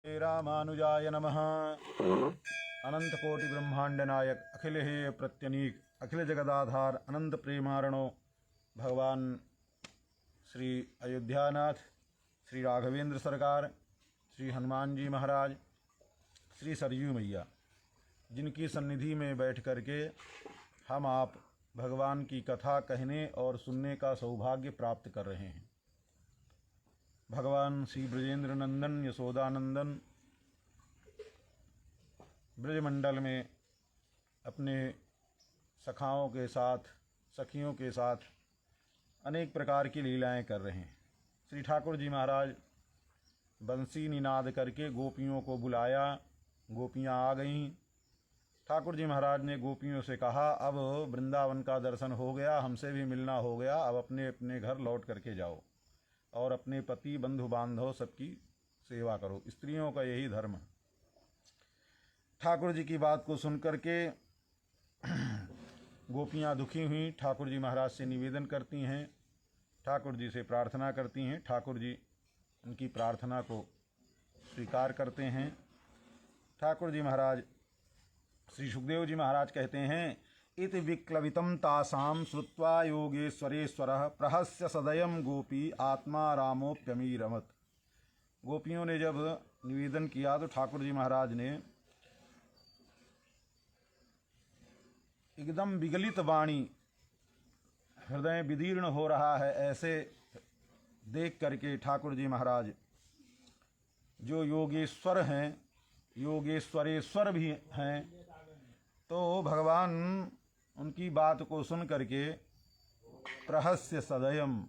श्री रामानुजाय नमः। अनंत कोटि ब्रह्मांड नायक अखिल हे प्रत्यनीक अखिल जगदाधार अनंत प्रेमारणो भगवान श्री अयोध्यानाथ, श्री राघवेंद्र सरकार, श्री हनुमान जी महाराज, श्री सरयू मैया, जिनकी सन्निधि में बैठ करके हम आप भगवान की कथा कहने और सुनने का सौभाग्य प्राप्त कर रहे हैं। भगवान श्री ब्रजेंद्र नंदन यशोदानंदन ब्रजमंडल में अपने सखाओं के साथ सखियों के साथ अनेक प्रकार की लीलाएं कर रहे हैं। श्री ठाकुर जी महाराज बंसी निनाद करके गोपियों को बुलाया, गोपियां आ गईं। ठाकुर जी महाराज ने गोपियों से कहा, अब वृंदावन का दर्शन हो गया, हमसे भी मिलना हो गया, अब अपने अपने घर लौट करके जाओ और अपने पति बंधु बांधव सबकी सेवा करो। स्त्रियों का यही धर्म है। ठाकुर जी की बात को सुन करके गोपियाँ दुखी हुई, ठाकुर जी महाराज से निवेदन करती हैं, ठाकुर जी से प्रार्थना करती हैं। ठाकुर जी उनकी प्रार्थना को स्वीकार करते हैं। ठाकुर जी महाराज श्री सुखदेव जी महाराज कहते हैं, इति विक्लवितं तासां श्रुत्वा योगेश्वरेश्वरः प्रहस्य सदयं गोपी आत्मा रामोप्यमीरमत। गोपियों ने जब निवेदन किया तो ठाकुर जी महाराज ने एकदम विगलित वाणी, हृदय विदीर्ण हो रहा है ऐसे देख करके ठाकुर जी महाराज जो योगेश्वर हैं, योगेश्वरेश्वर भी हैं, तो भगवान उनकी बात को सुन करके प्रहस्य सदयम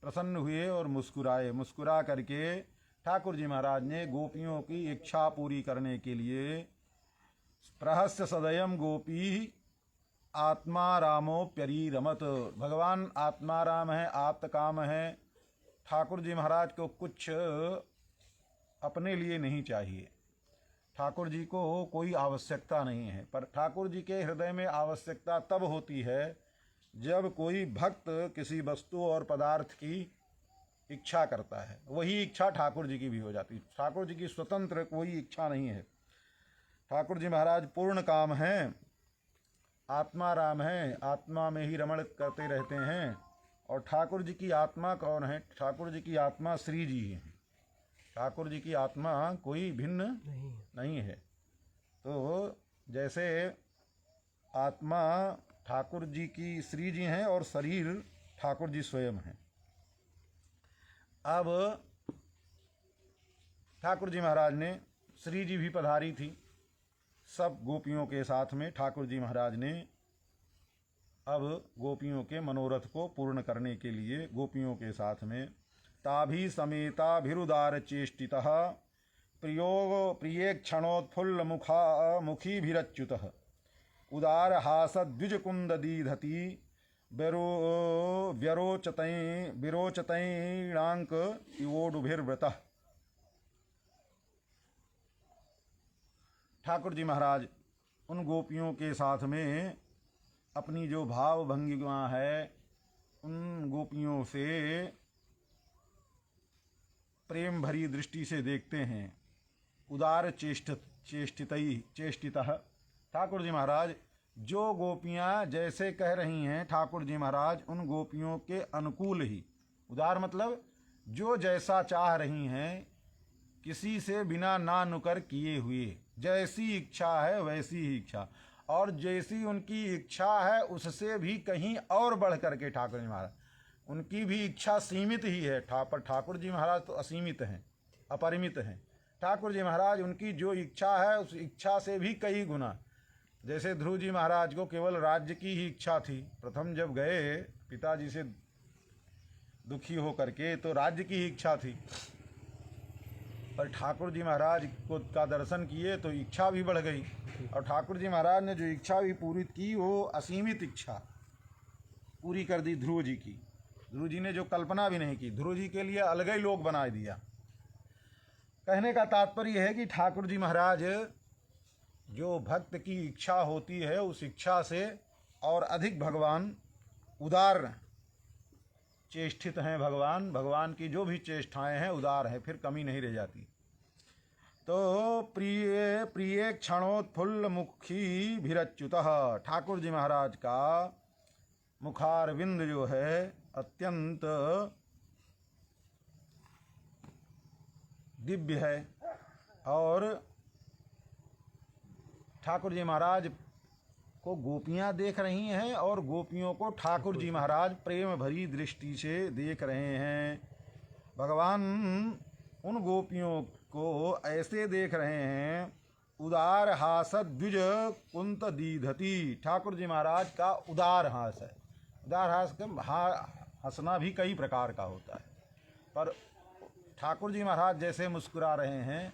प्रसन्न हुए और मुस्कुराए। मुस्कुरा करके ठाकुर जी महाराज ने गोपियों की इच्छा पूरी करने के लिए प्रहस्य सदयम गोपी आत्मा रामोप्यरीरमत। भगवान आत्माराम है, आप्तकाम है। ठाकुर जी महाराज को कुछ अपने लिए नहीं चाहिए, ठाकुर जी को कोई आवश्यकता नहीं है। पर ठाकुर जी के हृदय में आवश्यकता तब होती है जब कोई भक्त किसी वस्तु और पदार्थ की इच्छा करता है। वही इच्छा ठाकुर जी की भी हो जाती है। ठाकुर जी की स्वतंत्र कोई इच्छा नहीं है। ठाकुर जी महाराज पूर्ण काम हैं, आत्मा राम हैं, आत्मा में ही रमण करते रहते हैं। और ठाकुर जी की आत्मा कौन है? ठाकुर जी की आत्मा श्री जी हैं। ठाकुर जी की आत्मा कोई भिन्न नहीं है। तो जैसे आत्मा ठाकुर जी की श्री जी हैं और शरीर ठाकुर जी स्वयं हैं। अब ठाकुर जी महाराज ने, श्री जी भी पधारी थी सब गोपियों के साथ में। ठाकुर जी महाराज ने अब गोपियों के मनोरथ को पूर्ण करने के लिए गोपियों के साथ में ताभि समेताभिरुदार चेष्टितः प्रियेक्षणोत्फुल्ल मुखीभिरच्युतः उदार हासद्विजकुंददीधति विरोचतैणांक इवोडुभिर्व्रतः। ठाकुर जी महाराज उन गोपियों के साथ में अपनी जो भाव भंगिमा है उन गोपियों से प्रेम भरी दृष्टि से देखते हैं। उदार चेष्टितः। ठाकुर जी महाराज जो गोपियाँ जैसे कह रही हैं, ठाकुर जी महाराज उन गोपियों के अनुकूल ही। उदार मतलब जो जैसा चाह रही हैं, किसी से बिना ना नुकर किए हुए, जैसी इच्छा है वैसी ही इच्छा, और जैसी उनकी इच्छा है उससे भी कहीं और बढ़ करके ठाकुर जी महाराज, उनकी भी इच्छा सीमित ही है। पर ठाकुर जी महाराज तो असीमित हैं, अपरिमित हैं। ठाकुर जी महाराज उनकी जो इच्छा है उस इच्छा से भी कई गुना। जैसे ध्रुव जी महाराज को केवल राज्य की ही इच्छा थी, प्रथम जब गए पिताजी से दुखी हो करके तो राज्य की ही इच्छा थी। पर ठाकुर जी महाराज को का दर्शन किए तो इच्छा भी बढ़ गई, और ठाकुर जी महाराज ने जो इच्छा भी पूरी की वो असीमित इच्छा पूरी कर दी ध्रुव जी की। ध्रुव जी ने जो कल्पना भी नहीं की, ध्रुव जी के लिए अलग ही लोक बना दिया। कहने का तात्पर्य है कि ठाकुर जी महाराज जो भक्त की इच्छा होती है उस इच्छा से और अधिक भगवान उदार चेष्टित हैं। भगवान की जो भी चेष्टाएं हैं उदार हैं, फिर कमी नहीं रह जाती। तो प्रिय प्रिय क्षणोत्फुल्लमुखी भिरच्युतः, ठाकुर जी महाराज का मुखारविंद जो है अत्यंत दिव्य है। और ठाकुर जी महाराज को गोपियां देख रही हैं और गोपियों को ठाकुर जी महाराज प्रेम भरी दृष्टि से देख रहे हैं। भगवान उन गोपियों को ऐसे देख रहे हैं, उदार हास द्विज कुंत दीधति। ठाकुर जी महाराज का उदार हास है। उदार हास हंसना भी कई प्रकार का होता है, पर ठाकुर जी महाराज जैसे मुस्कुरा रहे हैं,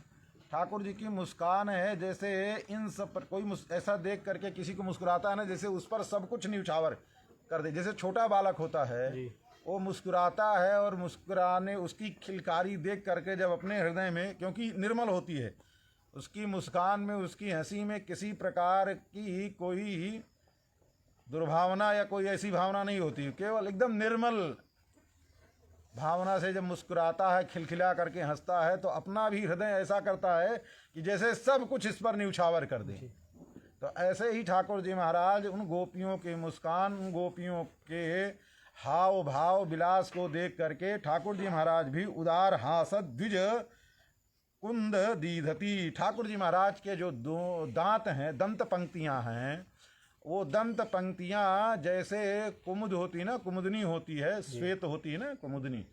ठाकुर जी की मुस्कान है जैसे इन सब पर कोई ऐसा देख करके किसी को मुस्कुराता है ना, जैसे उस पर सब कुछ न्यौछावर कर दे। जैसे छोटा बालक होता है वो मुस्कुराता है और मुस्कुराने उसकी खिलकारी देख करके जब अपने हृदय में, क्योंकि निर्मल होती है उसकी मुस्कान में, उसकी हंसी में किसी प्रकार की कोई दुर्भावना या कोई ऐसी भावना नहीं होती, केवल एकदम निर्मल भावना से जब मुस्कुराता है, खिलखिला करके हंसता है, तो अपना भी हृदय ऐसा करता है कि जैसे सब कुछ इस पर न्यौछावर कर दे। तो ऐसे ही ठाकुर जी महाराज उन गोपियों की मुस्कान, उन गोपियों के हाव भाव विलास को देख करके ठाकुर जी महाराज भी उदार हास द्विज कुंद दीधति। ठाकुर जी महाराज के जो दो दांत हैं, दंत पंक्तियां हैं, वो दंत पंक्तियां जैसे कुमुद होती ना, कुमुदनी होती है, श्वेत होती है ना, कुमुदनी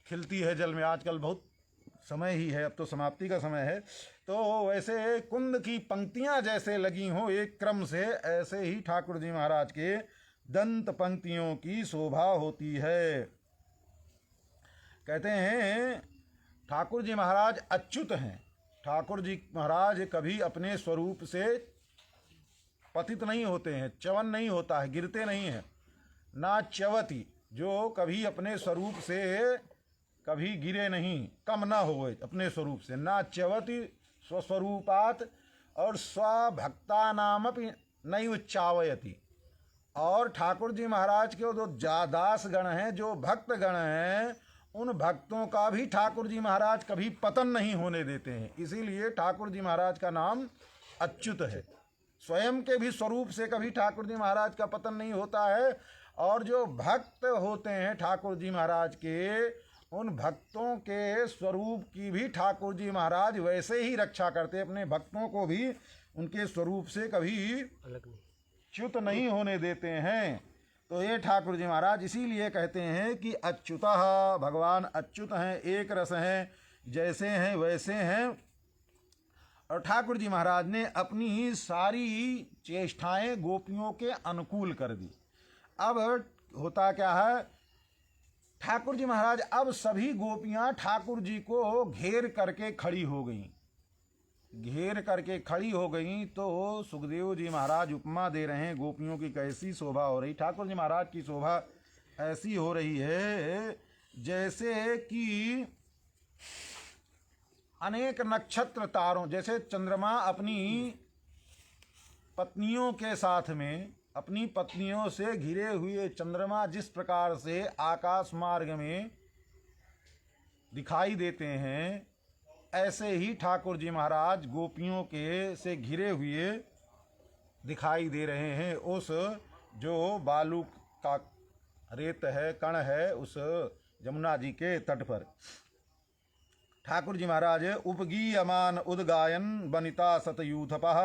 खिलती है जल में। आजकल बहुत समय ही है, अब तो समाप्ति का समय है, तो वैसे कुंद की पंक्तियां जैसे लगी हो एक क्रम से, ऐसे ही ठाकुर जी महाराज के दंत पंक्तियों की शोभा होती है। कहते हैं ठाकुर जी महाराज अच्युत हैं। ठाकुर जी महाराज कभी अपने स्वरूप से पतित नहीं होते हैं, च्यवन नहीं होता है, गिरते नहीं हैं। ना च्यवती, जो कभी अपने स्वरूप से कभी गिरे नहीं, कम ना हो अपने स्वरूप से। ना च्यवती स्वस्वरूपात और स्वभक्ता नामपि नैव चावयति। और ठाकुर जी महाराज के जो दास गण हैं, जो भक्त गण हैं, उन भक्तों का भी ठाकुर जी महाराज कभी पतन नहीं होने देते हैं। इसीलिए ठाकुर जी महाराज का नाम अच्युत है। स्वयं के भी स्वरूप से कभी ठाकुर जी महाराज का पतन नहीं होता है। और जो भक्त होते हैं ठाकुर जी महाराज के, उन भक्तों के स्वरूप की भी ठाकुर जी महाराज वैसे ही रक्षा करते, अपने भक्तों को भी उनके स्वरूप से कभी च्युत नहीं होने देते हैं। तो ये ठाकुर जी महाराज इसीलिए कहते हैं कि अच्युतः, भगवान अच्युत हैं, एक रस हैं, जैसे हैं वैसे हैं। और ठाकुर जी महाराज ने अपनी सारी चेष्टाएं गोपियों के अनुकूल कर दी। अब होता क्या है, ठाकुर जी महाराज अब सभी गोपियां ठाकुर जी को घेर करके खड़ी हो गईं। घेर करके खड़ी हो गईं तो सुखदेव जी महाराज उपमा दे रहे हैं गोपियों की कैसी शोभा हो रही। ठाकुर जी महाराज की शोभा ऐसी हो रही है जैसे कि अनेक नक्षत्र तारों, जैसे चंद्रमा अपनी पत्नियों के साथ में, अपनी पत्नियों से घिरे हुए चंद्रमा जिस प्रकार से आकाश मार्ग में दिखाई देते हैं, ऐसे ही ठाकुर जी महाराज गोपियों के से घिरे हुए दिखाई दे रहे हैं। उस जो बालू का रेत है, कण है, उस जमुना जी के तट पर ठाकुर जी महाराज उपगीयमान उद्गायन वनिता सतयूथपः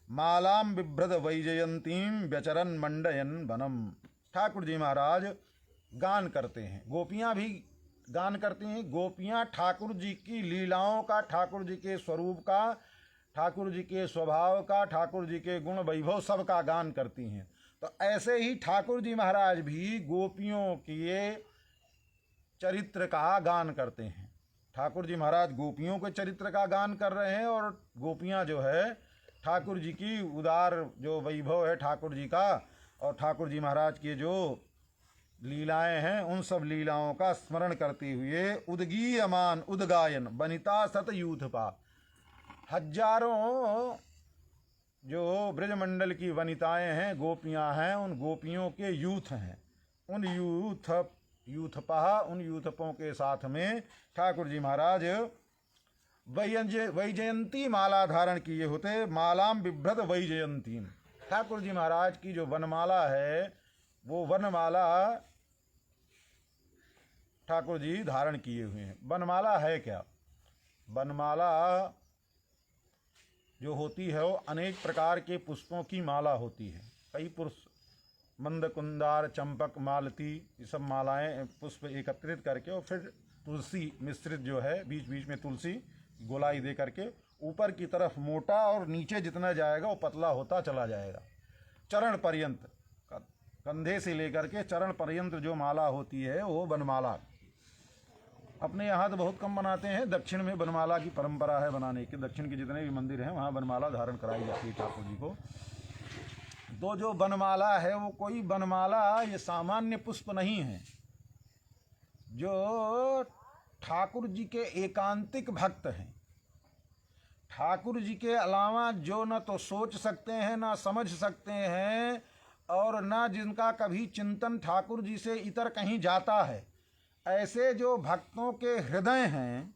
मालाम बिभ्रद वैजयंतीम व्यचरन मंडयन वनम। ठाकुर जी महाराज गान करते हैं, गोपियां भी गान करती हैं। गोपियां ठाकुर जी की लीलाओं का, ठाकुर जी के स्वरूप का, ठाकुर जी के स्वभाव का, ठाकुर जी के गुण वैभव सब का गान करती हैं। तो ऐसे ही ठाकुर जी महाराज भी गोपियों के चरित्र का गान करते हैं। ठाकुर जी महाराज गोपियों के चरित्र का गान कर रहे हैं और गोपियां जो है ठाकुर जी की उदार जो वैभव है ठाकुर जी का, और ठाकुर जी महाराज के जो लीलाएं हैं, उन सब लीलाओं का स्मरण करते हुए उद्गीयमान उद्गायन वनिता सतयूथपा, हजारों जो ब्रजमंडल की वनिताएं हैं, गोपियां हैं, उन गोपियों के यूथ हैं, उन यूथपा, उन यूथपों के साथ में ठाकुर जी महाराज वैजयंती माला धारण किए होते, मालाम बिभ्रत वैजयंतीम। ठाकुर जी महाराज की जो वनमाला है वो वनमाला ठाकुर जी धारण किए हुए हैं। वनमाला है क्या? वनमाला जो होती है वो अनेक प्रकार के पुष्पों की माला होती है। कई पुष्प, मंद, कुंदार, चंपक, मालती, ये सब मालाएं पुष्प एकत्रित करके और फिर तुलसी मिश्रित जो है, बीच बीच में तुलसी गोलाई दे करके ऊपर की तरफ मोटा और नीचे जितना जाएगा वो पतला होता चला जाएगा। चरण पर्यंत, कंधे से लेकर के चरण पर्यंत जो माला होती है वो वनमाला। अपने यहाँ तो बहुत कम बनाते हैं, दक्षिण में वनमाला की परंपरा है बनाने की। दक्षिण के जितने भी मंदिर हैं वहाँ वनमाला धारण कराई जाती है ठाकुर जी को। तो जो वनमाला है वो कोई वनमाला ये सामान्य पुष्प नहीं है। जो ठाकुर जी के एकांतिक भक्त हैं, ठाकुर जी के अलावा जो न तो सोच सकते हैं, ना समझ सकते हैं, और ना जिनका कभी चिंतन ठाकुर जी से इतर कहीं जाता है, ऐसे जो भक्तों के हृदय हैं,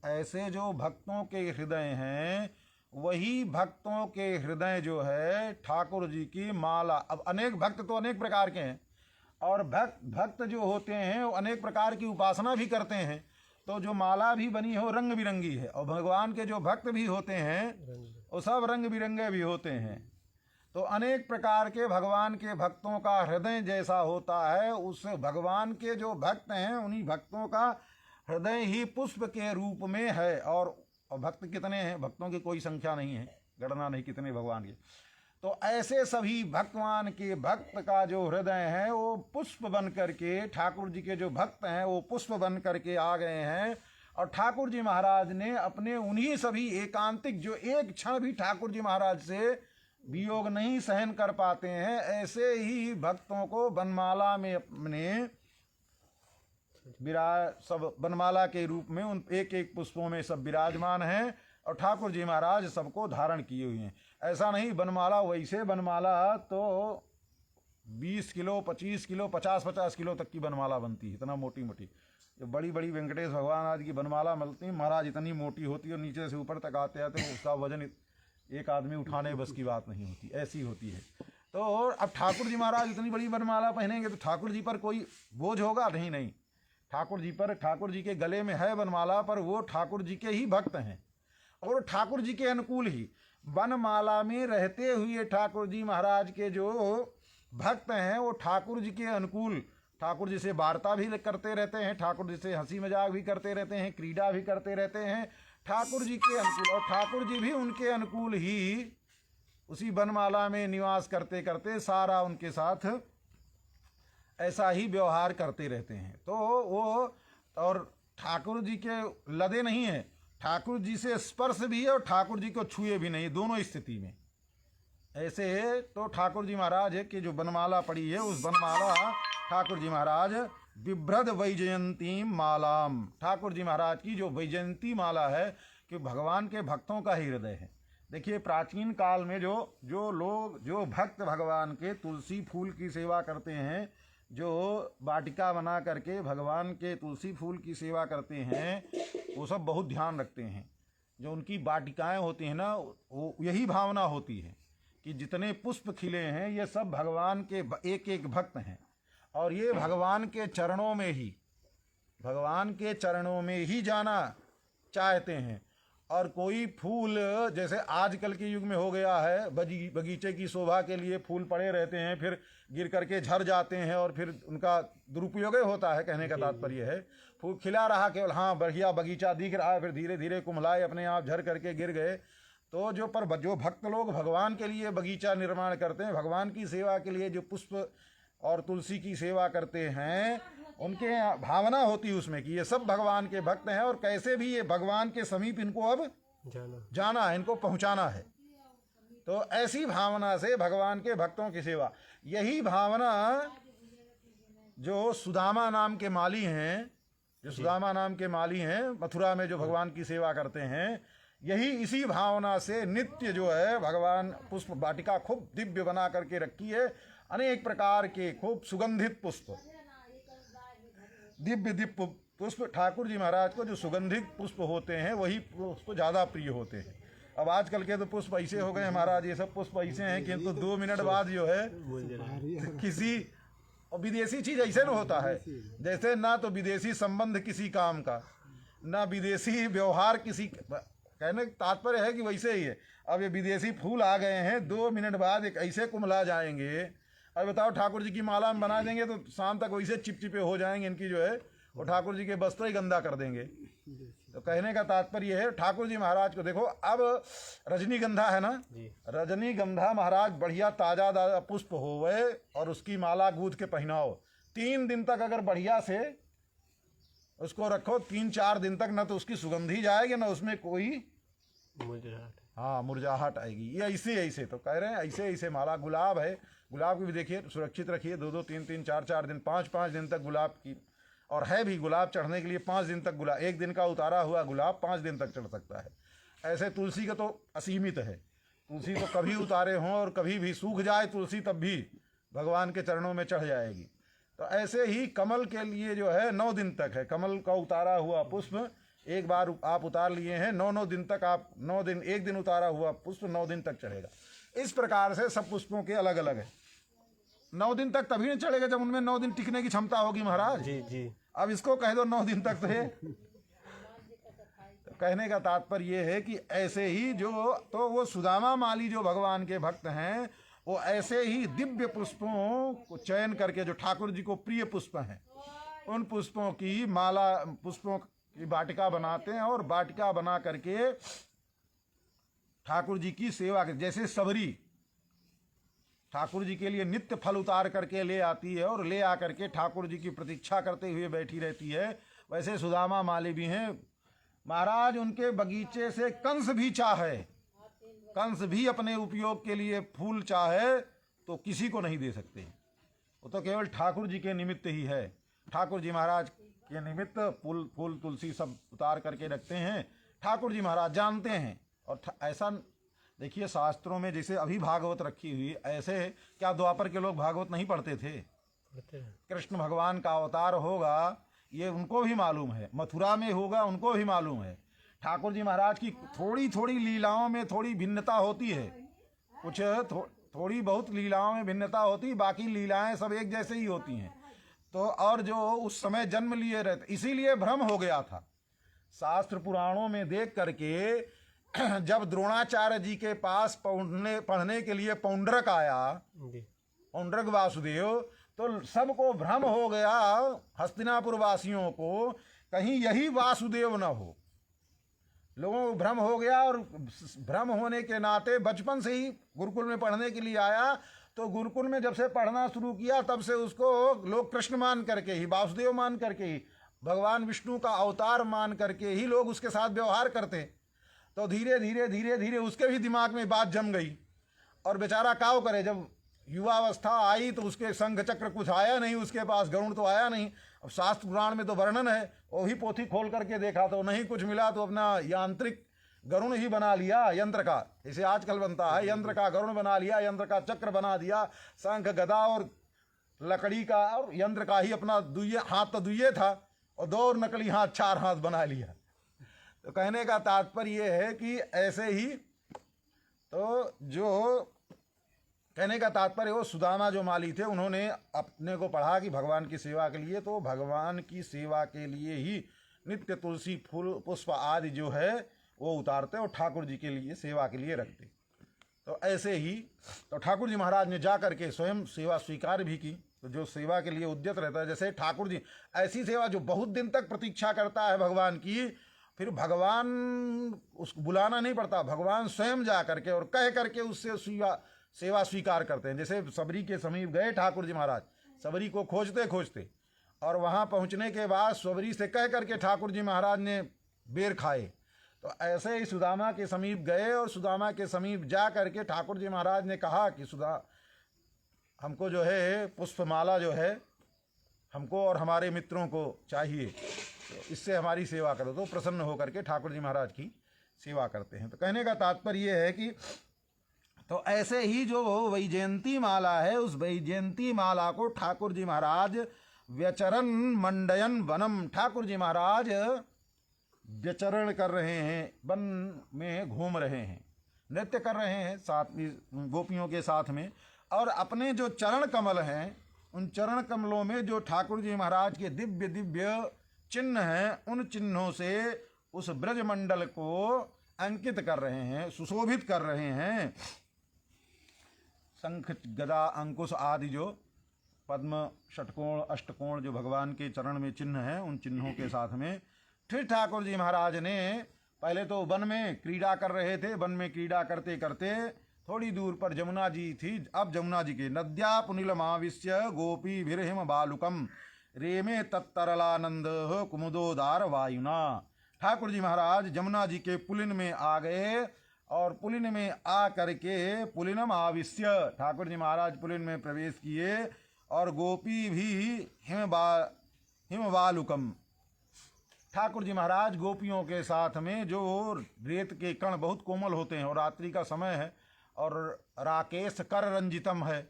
ऐसे जो भक्तों के हृदय हैं, वही भक्तों के हृदय जो है ठाकुर जी की माला। अब अनेक भक्त तो अनेक प्रकार के हैं, और भक्त जो होते हैं वो अनेक प्रकार की उपासना भी करते हैं। तो जो माला भी बनी हो रंग बिरंगी है, और भगवान के जो भक्त भी होते हैं वो सब रंग बिरंगे भी होते हैं। तो अनेक प्रकार के भगवान के भक्तों का हृदय जैसा होता है, उस भगवान के जो भक्त हैं उन्हीं भक्तों का हृदय ही पुष्प के रूप में है। और भक्त कितने हैं? भक्तों की कोई संख्या नहीं है, गणना नहीं कितने भगवान के। तो ऐसे सभी भगवान के भक्त का जो हृदय है वो पुष्प बन करके, ठाकुर जी के जो भक्त हैं वो पुष्प बन करके आ गए हैं। और ठाकुर जी महाराज ने अपने उन्हीं सभी एकांतिक, जो एक क्षण भी ठाकुर जी महाराज से वियोग नहीं सहन कर पाते हैं, ऐसे ही भक्तों को वनमाला में अपने सब वनमाला के रूप में उन एक एक पुष्पों में सब विराजमान हैं। और ठाकुर जी महाराज सबको धारण किए हुए हैं। ऐसा नहीं वनमाला, वैसे वनमाला तो 20 किलो, 25 किलो, 50-50 किलो तक की वनमाला बनती है, इतना मोटी मोटी। जो बड़ी बड़ी वेंकटेश भगवान आदि की वनमाला मिलती है महाराज, इतनी मोटी होती है और नीचे से ऊपर तक आते आते उसका वजन एक आदमी उठाने बस की बात नहीं होती, ऐसी होती है। तो अब ठाकुर जी महाराज इतनी बड़ी वनमाला पहनेंगे तो ठाकुर जी पर कोई बोझ होगा? नहीं नहीं, ठाकुर जी पर, ठाकुर जी के गले में है वनमाला, पर वो ठाकुर जी के ही भक्त हैं और ठाकुर जी के अनुकूल ही। वनमाला में रहते हुए ठाकुर जी महाराज के जो भक्त हैं वो ठाकुर जी के अनुकूल, ठाकुर जी से वार्ता भी करते रहते हैं, ठाकुर जी से हंसी मजाक भी करते रहते हैं, क्रीड़ा भी करते रहते हैं ठाकुर जी के अनुकूल। और ठाकुर जी भी उनके अनुकूल ही उसी वनमाला में निवास करते करते सारा उनके साथ ऐसा ही व्यवहार करते रहते हैं। तो वो, और ठाकुर जी के लदे नहीं है, ठाकुर जी से स्पर्श भी है और ठाकुर जी को छुए भी नहीं, दोनों स्थिति में ऐसे है। तो ठाकुर जी महाराज की जो वनमाला पड़ी है, उस वनमाला ठाकुर जी महाराज बिभ्रद वैजयंती मालाम, ठाकुर जी महाराज की जो वैजयंती माला है कि भगवान के भक्तों का ही हृदय है। देखिए प्राचीन काल में जो लोग, जो भक्त भगवान के तुलसी फूल की सेवा करते हैं, जो वाटिका बना करके भगवान के तुलसी फूल की सेवा करते हैं, वो सब बहुत ध्यान रखते हैं। जो उनकी वाटिकाएं होती हैं ना, वो यही भावना होती है कि जितने पुष्प खिले हैं ये सब भगवान के एक एक भक्त हैं, और ये भगवान के चरणों में ही, भगवान के चरणों में ही जाना चाहते हैं। और कोई फूल जैसे आजकल के युग में हो गया है, बगीचे की शोभा के लिए फूल पड़े रहते हैं, फिर गिर करके झड़ जाते हैं और फिर उनका दुरुपयोग होता है। कहने का तात्पर्य है फूल खिला रहा केवल, हाँ बढ़िया बगीचा दिख रहा है, फिर धीरे धीरे कुम्हलाए अपने आप झड़ करके गिर गए। तो जो भक्त लोग भगवान के लिए बगीचा निर्माण करते हैं, भगवान की सेवा के लिए जो पुष्प और तुलसी की सेवा करते हैं, उनके भावना होती है उसमें कि ये सब भगवान के भक्त हैं और कैसे भी ये भगवान के समीप इनको अब जाना है, इनको पहुंचाना है। तो ऐसी भावना से भगवान के भक्तों की सेवा, यही भावना जो सुदामा नाम के माली हैं, जो सुदामा नाम के माली हैं मथुरा में जो भगवान की सेवा करते हैं, यही इसी भावना से नित्य जो है भगवान पुष्प वाटिका खूब दिव्य बना करके रखी है। अनेक प्रकार के खूब सुगंधित पुष्प, दिव्य दिव्य पुष्प ठाकुर जी महाराज को जो सुगंधित पुष्प होते हैं वही पुष्प ज़्यादा प्रिय होते हैं। अब आजकल के तो पुष्प ऐसे हो गए महाराज, ये सब पुष्प ऐसे हैं कि तो 2 मिनट बाद जो है किसी और विदेशी चीज़ ऐसे न होता है, जैसे ना तो विदेशी संबंध किसी काम का, ना विदेशी व्यवहार किसी, कहने का तात्पर्य है कि वैसे ही है। अब ये विदेशी फूल आ गए हैं, 2 मिनट बाद एक ऐसे कुमला जाएंगे। अब बताओ ठाकुर जी की माला में बना देंगे तो शाम तक वैसे चिपचिपे हो जाएंगे, इनकी जो है वो ठाकुर जी के वस्त्र ही गंदा कर देंगे। तो कहने का तात्पर्य है ठाकुर जी महाराज को देखो, अब रजनीगंधा है ना, रजनीगंधा महाराज बढ़िया ताजा ताजा पुष्प होवे और उसकी माला गूंथ के पहनाओ। 3 दिन तक अगर बढ़िया से उसको रखो, 3-4 दिन तक, ना तो उसकी सुगंधी जाएगी ना उसमें कोई मुरझाहट आएगी। ये ऐसे तो कह रहे हैं ऐसे माला। गुलाब है, गुलाब की भी देखिए सुरक्षित रखिए, 2-2, 3-3, 4-4 दिन, 5-5 दिन तक गुलाब की, और है भी गुलाब चढ़ने के लिए 5 दिन तक गुलाब, 1 दिन का उतारा हुआ गुलाब 5 दिन तक चढ़ सकता है। ऐसे तुलसी का तो असीमित है, तुलसी तो कभी उतारे हों और कभी भी सूख जाए तुलसी तब भी भगवान के चरणों में चढ़ जाएगी। तो ऐसे ही कमल के लिए जो है 9 दिन तक है, कमल का उतारा हुआ पुष्प एक बार आप उतार लिए हैं, 9 दिन तक आप 9 दिन, 1 दिन उतारा हुआ पुष्प 9 दिन तक चढ़ेगा। इस प्रकार से सब पुष्पों के अलग अलग है। 9 दिन तक तभी नहीं चढ़ेगा जब उनमें 9 दिन टिकने की क्षमता होगी महाराज। जी। अब इसको कह दो 9 दिन तक तो कहने का तात्पर्य ये है कि ऐसे ही जो तो वो सुदामा माली जो भगवान के भक्त हैं वो ऐसे ही दिव्य पुष्पों को चयन करके जो ठाकुर जी को प्रिय पुष्प हैं उन पुष्पों की माला, पुष्पों की वाटिका बनाते हैं और वाटिका बना करके ठाकुर जी की सेवा करते। जैसे सबरी ठाकुर जी के लिए नित्य फल उतार करके ले आती है और ले आकर के ठाकुर जी की प्रतीक्षा करते हुए बैठी रहती है, वैसे सुदामा माली भी हैं महाराज। उनके बगीचे से कंस भी चाहे, कंस भी अपने उपयोग के लिए फूल चाहे तो किसी को नहीं दे सकते, वो तो केवल ठाकुर जी के निमित्त ही है। ठाकुर जी महाराज के निमित्त फूल तुलसी सब उतार करके रखते हैं, ठाकुर जी महाराज जानते हैं। और ऐसा देखिए शास्त्रों में जैसे अभी भागवत रखी हुई, ऐसे क्या द्वापर के लोग भागवत नहीं पढ़ते थे? कृष्ण भगवान का अवतार होगा ये उनको भी मालूम है, मथुरा में होगा उनको भी मालूम है। ठाकुर जी महाराज की थोड़ी थोड़ी लीलाओं में थोड़ी भिन्नता होती है, कुछ थोड़ी बहुत लीलाओं में भिन्नता होती, बाकी लीलाएं सब एक जैसे ही होती हैं। तो और जो उस समय जन्म लिए रहते, इसीलिए भ्रम हो गया था। शास्त्र पुराणों में देख करके जब द्रोणाचार्य जी के पास पढ़ने के लिए पौंड्रक आया, पौंड्रक वासुदेव, तो सबको भ्रम हो गया, हस्तिनापुर वासियों को, कहीं यही वासुदेव न हो। लोगों को भ्रम हो गया और भ्रम होने के नाते बचपन से ही गुरुकुल में पढ़ने के लिए आया, तो गुरुकुल में जब से पढ़ना शुरू किया तब से उसको लोग कृष्ण मान करके ही, वासुदेव मान करके ही, भगवान विष्णु का अवतार मान करके ही लोग उसके साथ व्यवहार करते। तो धीरे धीरे उसके भी दिमाग में बात जम गई और बेचारा काव करे, जब युवावस्था आई तो उसके संघ चक्र कुछ आया नहीं, उसके पास गरुण तो आया नहीं। अब शास्त्र पुराण में तो वर्णन है, वही पोथी खोल करके देखा तो नहीं कुछ मिला, तो अपना यांत्रिक गरुण ही बना लिया, यंत्र का, इसे आजकल बनता है, यंत्र का गरुण बना लिया, यंत्र का चक्र बना दिया, शंख गदा और लकड़ी का और यंत्र का ही अपना दुइये हाथ तो दुइये था और 2 नकली हाथ 4 हाथ बना लिया। तो कहने का तात्पर्य ये है कि ऐसे ही तो जो कहने का तात्पर्य वो सुदामा जो माली थे उन्होंने अपने को पढ़ा कि भगवान की सेवा के लिए, तो भगवान की सेवा के लिए ही नित्य तुलसी फूल पुष्प आदि जो है वो उतारते और ठाकुर जी के लिए सेवा के लिए रखते। तो ऐसे ही तो ठाकुर जी महाराज ने जा करके स्वयं सेवा स्वीकार भी की। तो जो सेवा के लिए उद्यत रहता है, जैसे ठाकुर जी ऐसी सेवा जो बहुत दिन तक प्रतीक्षा करता है भगवान की, फिर भगवान उसको बुलाना नहीं पड़ता, भगवान स्वयं जा करके और कह करके उससे सेवा स्वीकार करते हैं। जैसे सबरी के समीप गए ठाकुर जी महाराज, सबरी को खोजते खोजते, और वहाँ पहुँचने के बाद सबरी से कह करके ठाकुर जी महाराज ने बेर खाए। तो ऐसे ही सुदामा के समीप गए और सुदामा के समीप जा करके ठाकुर जी महाराज ने कहा कि हमको जो है पुष्पमाला जो है हमको और हमारे मित्रों को चाहिए, तो इससे हमारी सेवा करो। तो प्रसन्न होकर के ठाकुर जी महाराज की सेवा करते हैं। तो कहने का तात्पर्य ये है कि तो ऐसे ही जो वैजयंती माला है, उस वैजयंती माला को ठाकुर जी महाराज व्यचरन मंडयन वनम। ठाकुर जी महाराज व्यचरण कर रहे हैं, वन में घूम रहे हैं, नृत्य कर रहे हैं साथ में गोपियों के साथ में। और अपने जो चरण कमल हैं, उन चरण कमलों में जो ठाकुर जी महाराज के दिव्य दिव्य चिन्ह हैं, उन चिन्हों से उस ब्रजमंडल को अंकित कर रहे हैं, सुशोभित कर रहे हैं। शंख गदा अंकुश आदि जो पद्म षटकोण अष्टकोण जो भगवान के चरण में चिन्ह हैं, उन चिन्हों के साथ में फिर ठाकुर जी महाराज ने पहले तो वन में क्रीड़ा कर रहे थे। वन में क्रीड़ा करते करते थोड़ी दूर पर जमुना जी थी। अब जमुना जी के नद्या पुनिलमाविश्य गोपी भिरहिम बालुकम रेमे तत्तरलानंद कुमुदोदार वायुना। ठाकुर जी महाराज जमुना जी के पुलिन में आ गए और पुलिन में आ करके पुलिनम आविश्य, ठाकुर जी महाराज पुलिन में प्रवेश किए और गोपी भी हिमबालुकम, ठाकुर जी महाराज गोपियों के साथ में जो रेत के कण बहुत कोमल होते हैं और रात्रि का समय है और राकेश कर रंजितम है,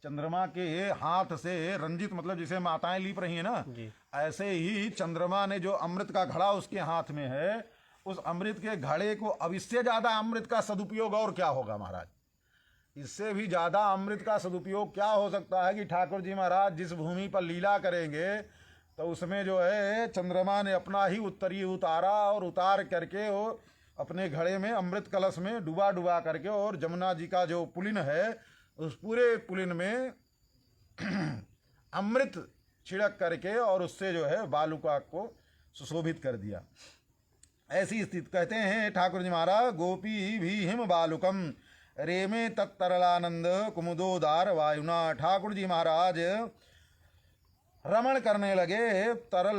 चंद्रमा के हाथ से रंजित मतलब जिसे माताएं लीप रही हैं ना, ऐसे ही चंद्रमा ने जो अमृत का घड़ा उसके हाथ में है, उस अमृत के घड़े को, अब इससे ज्यादा अमृत का सदुपयोग और क्या होगा महाराज, इससे भी ज्यादा अमृत का सदुपयोग क्या हो सकता है कि ठाकुर जी महाराज जिस भूमि पर लीला करेंगे तो उसमें जो है चंद्रमा ने अपना ही उत्तरीय उतारा और उतार करके वो अपने घड़े में अमृत कलश में डुबा डुबा करके, और जमुना जी का जो पुलिन है उस पूरे पुलिन में अमृत छिड़क करके और उससे जो है बालुका को सुशोभित कर दिया। ऐसी स्थिति कहते हैं ठाकुर जी महाराज गोपी भी हिम बालुकम रेमे तत्तरलानंद कुमुदोदार वायुना। ठाकुर जी महाराज रमण करने लगे तरल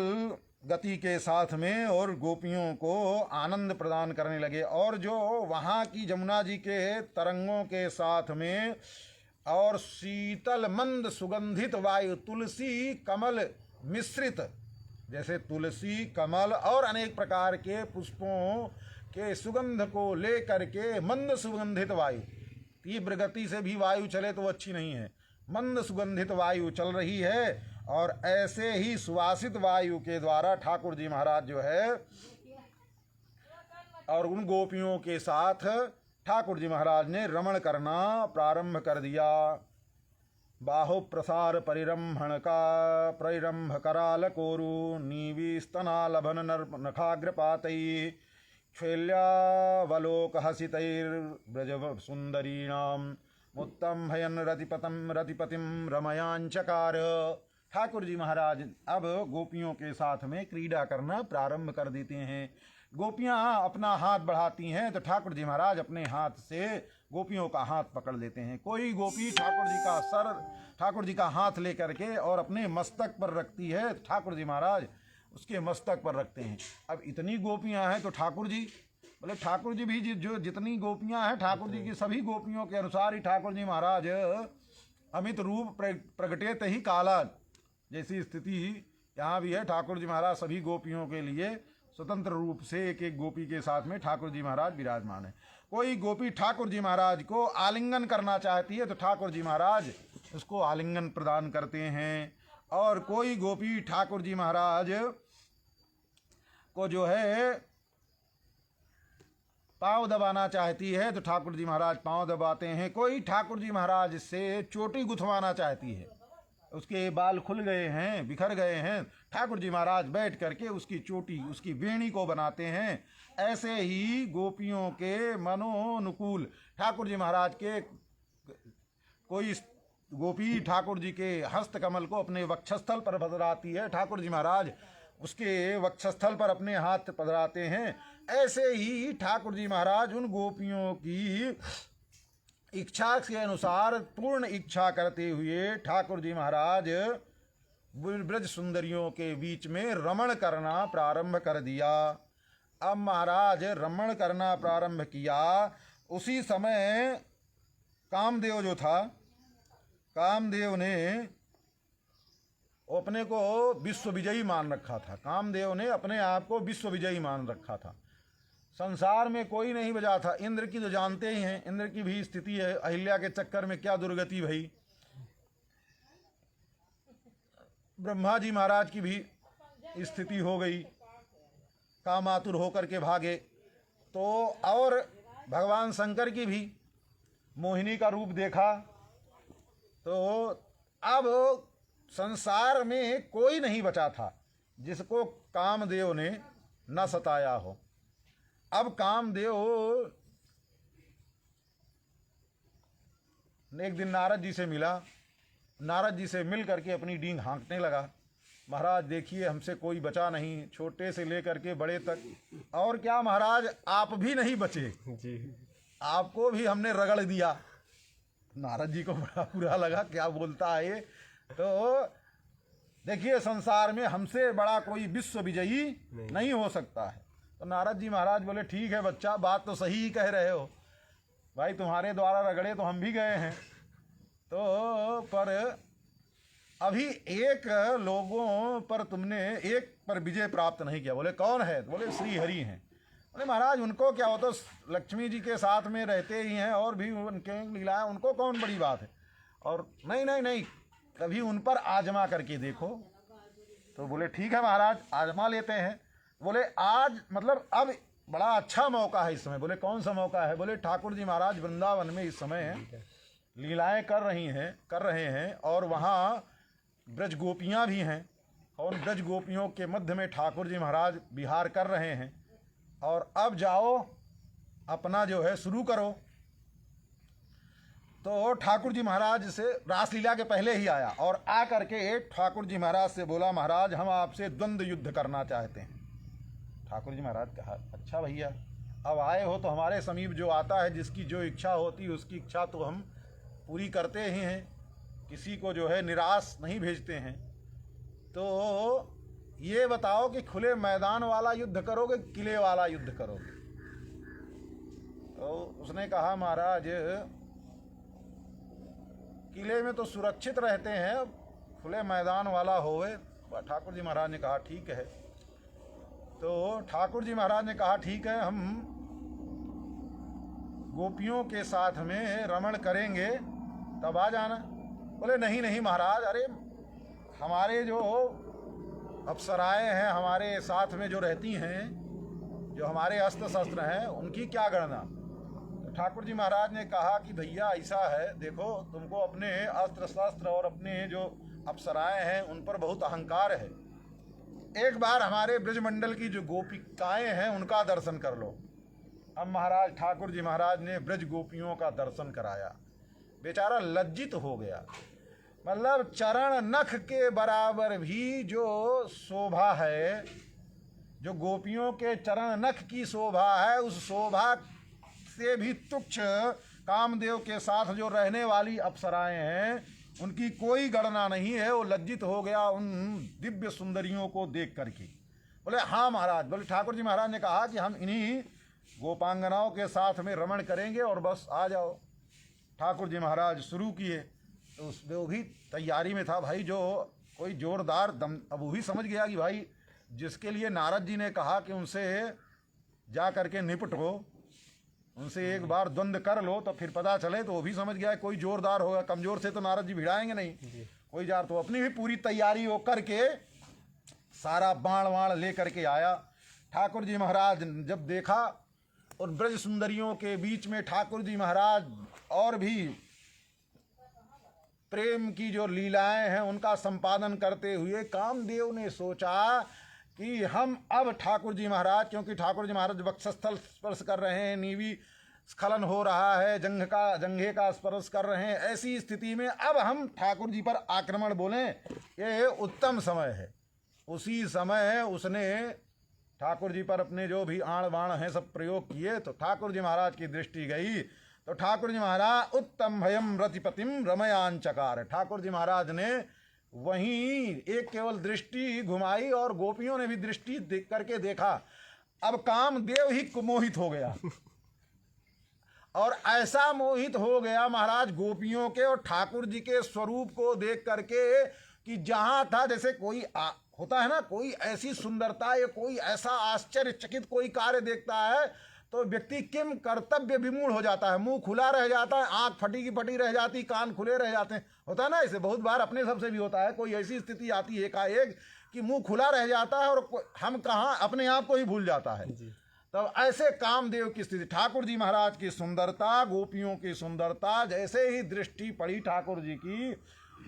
गति के साथ में और गोपियों को आनंद प्रदान करने लगे। और जो वहाँ की जमुना जी के तरंगों के साथ में और शीतल मंद सुगंधित वायु, तुलसी कमल मिश्रित, जैसे तुलसी कमल और अनेक प्रकार के पुष्पों के सुगंध को लेकर के मंद सुगंधित वायु, तीव्र गति से भी वायु चले तो अच्छी नहीं है, मंद सुगंधित वायु चल रही है। और ऐसे ही सुवासित वायु के द्वारा ठाकुर जी महाराज जो है और उन गोपियों के साथ ठाकुर जी महाराज ने रमण करना प्रारंभ कर दिया। बाहु प्रसार परिरंभण का परिरंभ कराल कोरु नीवी स्तनालभन नखाग्रपातई क्षैल्यावलोक हसितैर्ब्रज सुंदरीणाम मुत्तम भयन रतिपतिम रमयांचकार। ठाकुर जी महाराज अब गोपियों के साथ में क्रीड़ा करना प्रारंभ कर देते हैं। गोपियां अपना हाथ बढ़ाती हैं तो ठाकुर जी महाराज अपने हाथ से गोपियों का हाथ पकड़ लेते हैं। कोई गोपी ठाकुर जी का सर, ठाकुर जी का हाथ लेकर के और अपने मस्तक पर रखती है, ठाकुर जी महाराज उसके मस्तक पर रखते हैं। अब इतनी गोपियां हैं तो ठाकुर जी बोले, ठाकुर जी भी जो जितनी गोपियां हैं ठाकुर जी की सभी गोपियों के अनुसार ही ठाकुर जी महाराज अमित रूप प्रगटेत ही काला, जैसी स्थिति यहाँ भी है। ठाकुर जी महाराज सभी गोपियों के लिए स्वतंत्र रूप से एक एक गोपी के साथ में ठाकुर जी महाराज विराजमान है। कोई गोपी ठाकुर जी महाराज को आलिंगन करना चाहती है तो ठाकुर जी महाराज उसको आलिंगन प्रदान करते हैं, और कोई गोपी ठाकुर जी महाराज को जो है पाँव दबाना चाहती है तो ठाकुर जी महाराज पाँव दबाते हैं। कोई ठाकुर जी महाराज से चोटी गुथवाना चाहती है, उसके बाल खुल गए हैं, बिखर गए हैं, ठाकुर जी महाराज बैठ करके उसकी चोटी, उसकी वेणी को बनाते हैं। ऐसे ही गोपियों के मनोनुकूल ठाकुर जी महाराज के कोई गोपी ठाकुर जी के हस्त कमल को अपने वक्षस्थल पर पधराती है, ठाकुर जी महाराज उसके वक्षस्थल पर अपने हाथ पधराते हैं। ऐसे ही ठाकुर जी महाराज उन गोपियों की इच्छा के अनुसार पूर्ण इच्छा करते हुए ठाकुर जी महाराज ब्रज सुंदरियों के बीच में रमण करना प्रारंभ कर दिया। अब महाराज रमण करना प्रारंभ किया, उसी समय कामदेव जो था, कामदेव ने अपने को विश्व विजयी मान रखा था। कामदेव ने अपने आप को विश्व विजयी मान रखा था। संसार में कोई नहीं बजा था। इंद्र की तो जानते ही हैं, इंद्र की भी स्थिति है, अहिल्या के चक्कर में क्या दुर्गति भई। ब्रह्मा जी महाराज की भी स्थिति हो गई, कामातुर होकर के भागे। तो और भगवान शंकर की भी मोहिनी का रूप देखा। तो अब संसार में कोई नहीं बचा था जिसको कामदेव ने न सताया हो। अब कामदेव एक दिन नारद जी से मिला। नारद जी से मिल करके अपनी डींग हाँकने लगा, महाराज देखिए हमसे कोई बचा नहीं, छोटे से लेकर के बड़े तक। और क्या महाराज, आप भी नहीं बचे जी। आपको भी हमने रगड़ दिया। नारद जी को बड़ा बुरा लगा, क्या बोलता है ये। तो देखिए संसार में हमसे बड़ा कोई विश्व विजयी नहीं हो सकता है। तो नारद जी महाराज बोले ठीक है बच्चा, बात तो सही ही कह रहे हो भाई, तुम्हारे द्वारा रगड़े तो हम भी गए हैं। तो पर अभी एक लोगों पर तुमने एक पर विजय प्राप्त नहीं किया। बोले कौन है? बोले श्री हरि हैं। बोले महाराज उनको क्या हो, तो लक्ष्मी जी के साथ में रहते ही हैं और भी उनके लीला है, उनको कौन बड़ी बात है। और नहीं नहीं नहीं, कभी उन पर आजमा करके देखो। तो बोले ठीक है महाराज, आजमा लेते हैं। बोले आज मतलब अब बड़ा अच्छा मौका है इस समय। बोले कौन सा मौका है? बोले ठाकुर जी महाराज वृंदावन में इस समय लीलाएं कर रहे हैं और वहाँ ब्रज गोपियाँ भी हैं, और ब्रज गोपियों के मध्य में ठाकुर जी महाराज विहार कर रहे हैं। और अब जाओ अपना जो है शुरू करो। तो ठाकुर जी महाराज से रासलीला के पहले ही आया और आ करके ठाकुर जी महाराज से बोला, महाराज हम आपसे द्वंद्व युद्ध करना चाहते हैं। ठाकुर जी महाराज कहा अच्छा भैया, अब आए हो तो हमारे समीप जो आता है, जिसकी जो इच्छा होती है उसकी इच्छा तो हम पूरी करते ही हैं, किसी को जो है निराश नहीं भेजते हैं। तो ये बताओ कि खुले मैदान वाला युद्ध करोगे, किले वाला युद्ध करोगे? तो उसने कहा महाराज किले में तो सुरक्षित रहते हैं, खुले मैदान वाला होवे। ठाकुर जी महाराज ने कहा ठीक है। तो ठाकुर जी महाराज ने कहा ठीक है, हम गोपियों के साथ में रमण करेंगे, तब आ जाना। बोले नहीं नहीं महाराज, अरे हमारे जो अप्सराएं हैं हमारे साथ में जो रहती हैं, जो हमारे अस्त्र शस्त्र हैं, उनकी क्या गणना। तो ठाकुर जी महाराज ने कहा कि भैया ऐसा है, देखो तुमको अपने अस्त्र शस्त्र और अपने जो अप्सराएं हैं उन पर बहुत अहंकार है। एक बार हमारे ब्रजमंडल की जो गोपिकाएं हैं उनका दर्शन कर लो। अब महाराज ठाकुर जी महाराज ने ब्रज गोपियों का दर्शन कराया। बेचारा लज्जित हो गया। मतलब चरण नख के बराबर भी जो शोभा है, जो गोपियों के चरण नख की शोभा है, उस शोभा से भी तुच्छ कामदेव के साथ जो रहने वाली अप्सराएं हैं उनकी कोई गणना नहीं है। वो लज्जित हो गया उन दिव्य सुंदरियों को देख करके। बोले हाँ महाराज। बोले ठाकुर जी महाराज ने कहा कि हम इन्हीं गोपांगनाओं के साथ में रमण करेंगे और बस आ जाओ। ठाकुर जी महाराज शुरू किए। तो उसमें वो भी तैयारी में था भाई, जो कोई जोरदार दम। अब वो भी समझ गया कि भाई जिसके लिए नारद जी ने कहा कि उनसे जा करके निपटो, उनसे एक बार द्वंद्व कर लो तो फिर पता चले, तो वो भी समझ गया कोई जोरदार होगा। कमजोर से तो नारद जी भिड़ाएंगे नहीं, कोई जार। तो अपनी भी पूरी तैयारी वो करके सारा बाण वाण ले करके आया। ठाकुर जी महाराज जब देखा और ब्रज सुंदरियों के बीच में ठाकुर जी महाराज और भी प्रेम की जो लीलाएं हैं उनका संपादन करते हुए, कामदेव ने सोचा कि हम अब ठाकुर जी महाराज, क्योंकि ठाकुर जी महाराज वक्षस्थल स्पर्श कर रहे हैं, नीवी स्खलन हो रहा है, जंघे का स्पर्श कर रहे हैं, ऐसी स्थिति में अब हम ठाकुर जी पर आक्रमण बोलें, ये उत्तम समय है। उसी समय उसने ठाकुर जी पर अपने जो भी आण बाण हैं सब प्रयोग किए। तो ठाकुर जी महाराज की दृष्टि गई तो ठाकुर जी महाराज उत्तम भयम रतिपतिम रमयान चकार। ठाकुर जी महाराज ने वहीं एक केवल दृष्टि घुमाई और गोपियों ने भी दृष्टि देख करके देखा। अब कामदेव ही मोहित हो गया और ऐसा मोहित हो गया महाराज गोपियों के और ठाकुर जी के स्वरूप को देख करके कि जहां था, जैसे कोई होता है ना, कोई ऐसी सुंदरता या कोई ऐसा आश्चर्यचकित कोई कार्य देखता है तो व्यक्ति किम कर्तव्य विमूढ़ हो जाता है, मुंह खुला रह जाता है, आंख फटी की फटी रह जाती, कान खुले रह जाते हैं। होता है ना, ऐसे बहुत बार अपने सबसे भी होता है। कोई ऐसी स्थिति आती है एकाएक कि मुंह खुला रह जाता है और हम कहाँ अपने आप को ही भूल जाता है। तब ऐसे कामदेव की स्थिति, ठाकुर जी महाराज की सुंदरता, गोपियों की सुंदरता, जैसे ही दृष्टि पड़ी ठाकुर जी की,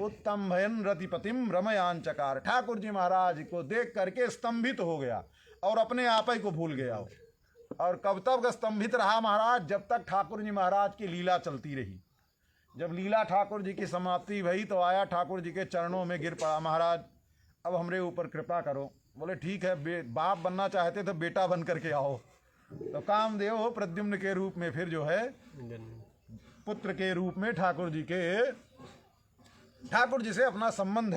उत्तम भयन रतिपतिम रमयान चकार। ठाकुर जी महाराज को देख करके स्तंभित हो गया और अपने आप ही को भूल गया। और कब तक स्तंभित रहा महाराज? जब तक ठाकुर जी महाराज की लीला चलती रही। जब लीला ठाकुर जी की समाप्ति भई तो आया, ठाकुर जी के चरणों में गिर पड़ा, महाराज अब हमरे ऊपर कृपा करो। बोले ठीक है, बाप बनना चाहते तो बेटा बन करके आओ। तो कामदेव प्रद्युम्न के रूप में फिर जो है पुत्र के रूप में ठाकुर जी से अपना संबंध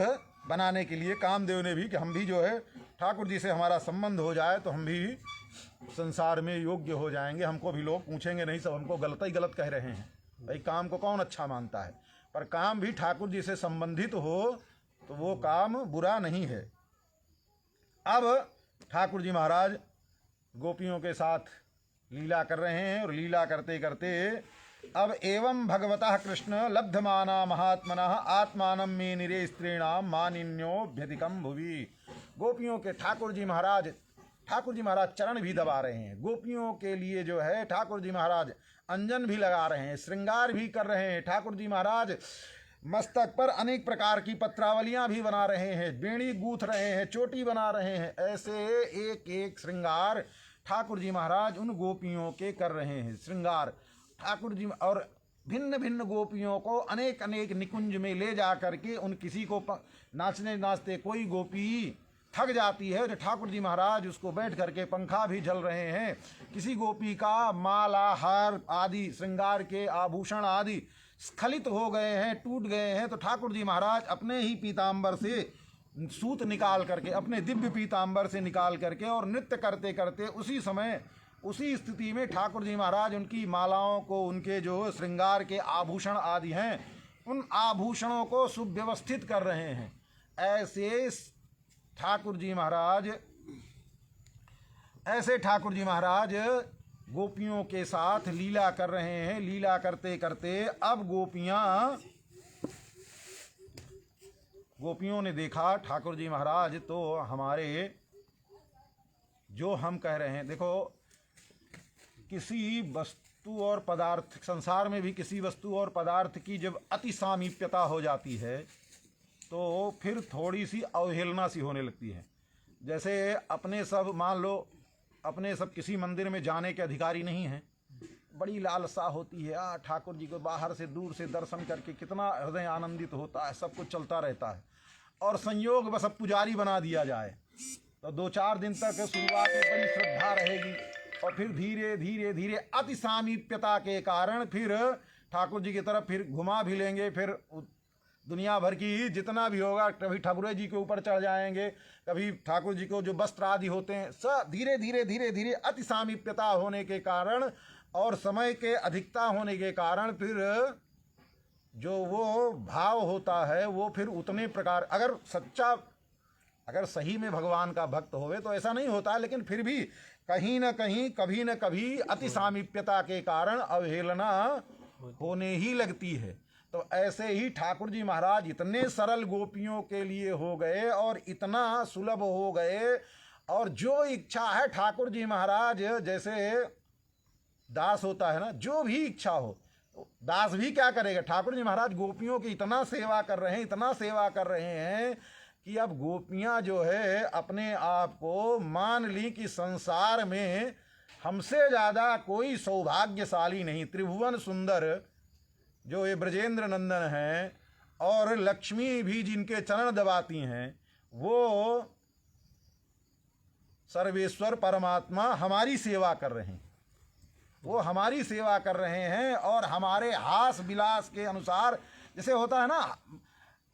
बनाने के लिए कामदेव ने भी कि हम भी जो है ठाकुर जी से हमारा संबंध हो जाए तो हम भी संसार में योग्य हो जाएंगे, हमको भी लोग पूछेंगे नहीं, सब हमको गलत ही गलत कह रहे हैं। भाई काम को कौन अच्छा मानता है, पर काम भी ठाकुर जी से संबंधित हो तो वो काम बुरा नहीं है। अब ठाकुर जी महाराज गोपियों के साथ लीला कर रहे हैं और लीला करते करते अब एवं भगवतः कृष्ण लब्धमाना महात्मनः आत्मानं मे निरे स्त्रीणाम मानिन्योभ्यधिकं भुवि। गोपियों के ठाकुर जी महाराज चरण भी दबा रहे हैं। गोपियों के लिए जो है ठाकुर जी महाराज अंजन भी लगा रहे हैं, श्रृंगार भी कर रहे हैं। ठाकुर जी महाराज मस्तक पर अनेक प्रकार की पत्रावलियां भी बना रहे हैं, बेड़ी गूंथ रहे हैं, चोटी बना रहे हैं। ऐसे एक एक श्रृंगार ठाकुर जी महाराज उन गोपियों के कर रहे हैं। श्रृंगार ठाकुर जी और भिन्न भिन्न गोपियों को अनेक अनेक निकुंज में ले जा करके उन किसी को नाचने नाचते कोई गोपी थक जाती है तो ठाकुर जी महाराज उसको बैठ करके पंखा भी झल रहे हैं। किसी गोपी का माला हार आदि श्रृंगार के आभूषण आदि स्खलित हो गए हैं, टूट गए हैं, तो ठाकुर जी महाराज अपने ही पीताम्बर से सूत निकाल करके, अपने दिव्य पीताम्बर से निकाल करके और नृत्य करते करते उसी समय उसी स्थिति में ठाकुर जी महाराज उनकी मालाओं को, उनके जो श्रृंगार के आभूषण आदि हैं, उन आभूषणों को सुव्यवस्थित कर रहे हैं। ऐसे ठाकुर जी महाराज गोपियों के साथ लीला कर रहे हैं। लीला करते करते अब गोपियों ने देखा ठाकुर जी महाराज तो हमारे जो हम कह रहे हैं, देखो किसी वस्तु और पदार्थ, संसार में भी किसी वस्तु और पदार्थ की जब अति सामीप्यता हो जाती है तो फिर थोड़ी सी अवहेलना सी होने लगती है। जैसे अपने सब मान लो अपने सब किसी मंदिर में जाने के अधिकारी नहीं हैं, बड़ी लालसा होती है, ठाकुर जी को बाहर से दूर से दर्शन करके कितना हृदय आनंदित होता है, सब कुछ चलता रहता है। और संयोग बस अब पुजारी बना दिया जाए तो 2-4 दिन तक शुरुआत में बड़ी श्रद्धा रहेगी और फिर धीरे धीरे धीरे अति सामीप्यता के कारण फिर ठाकुर जी की तरफ फिर घुमा भी लेंगे, फिर दुनिया भर की जितना भी होगा, कभी ठाकुर जी के ऊपर चढ़ जाएंगे, कभी ठाकुर जी को जो वस्त्र आदि होते हैं सब धीरे धीरे धीरे धीरे अति सामीप्यता होने के कारण और समय के अधिकता होने के कारण फिर जो वो भाव होता है वो फिर उतने प्रकार, अगर सही में भगवान का भक्त होवे तो ऐसा नहीं होता, लेकिन फिर भी कहीं न कहीं कभी न कभी अति सामीप्यता के कारण अवहेलना होने ही लगती है। तो ऐसे ही ठाकुर जी महाराज इतने सरल गोपियों के लिए हो गए और इतना सुलभ हो गए, और जो इच्छा है ठाकुर जी महाराज, जैसे दास होता है ना, जो भी इच्छा हो दास भी क्या करेगा, ठाकुर जी महाराज गोपियों की इतना सेवा कर रहे हैं, इतना सेवा कर रहे हैं कि अब गोपियां जो है अपने आप को मान ली कि संसार में हमसे ज़्यादा कोई सौभाग्यशाली नहीं। त्रिभुवन सुंदर जो ये ब्रजेंद्र नंदन हैं और लक्ष्मी भी जिनके चरण दबाती हैं, वो सर्वेश्वर परमात्मा हमारी सेवा कर रहे हैं, वो हमारी सेवा कर रहे हैं और हमारे हास विलास के अनुसार, जैसे होता है ना,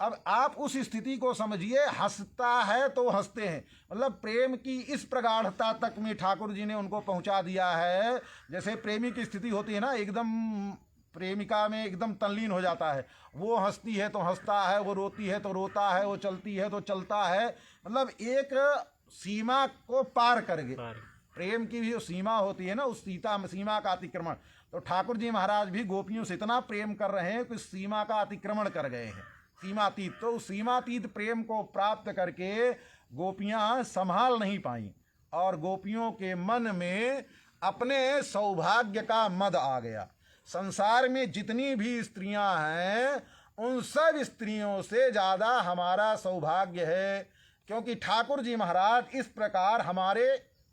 अब आप उस स्थिति को समझिए, हंसता है तो हंसते हैं, मतलब प्रेम की इस प्रगाढ़ता तक में ठाकुर जी ने उनको पहुंचा दिया है। जैसे प्रेमी की स्थिति होती है ना, एकदम प्रेमिका में एकदम तल्लीन हो जाता है, वो हंसती है तो हंसता है, वो रोती है तो रोता है, वो चलती है तो चलता है, मतलब एक सीमा को पार कर गए। प्रेम की भी जो सीमा होती है ना, उस सीमा का अतिक्रमण, तो ठाकुर जी महाराज भी गोपियों से इतना प्रेम कर रहे हैं कि सीमा का अतिक्रमण कर गए हैं, सीमातीत। तो उस सीमातीत प्रेम को प्राप्त करके गोपियां संभाल नहीं पाई और गोपियों के मन में अपने सौभाग्य का मद आ गया। संसार में जितनी भी स्त्रियां हैं उन सब स्त्रियों से ज़्यादा हमारा सौभाग्य है, क्योंकि ठाकुर जी महाराज इस प्रकार हमारे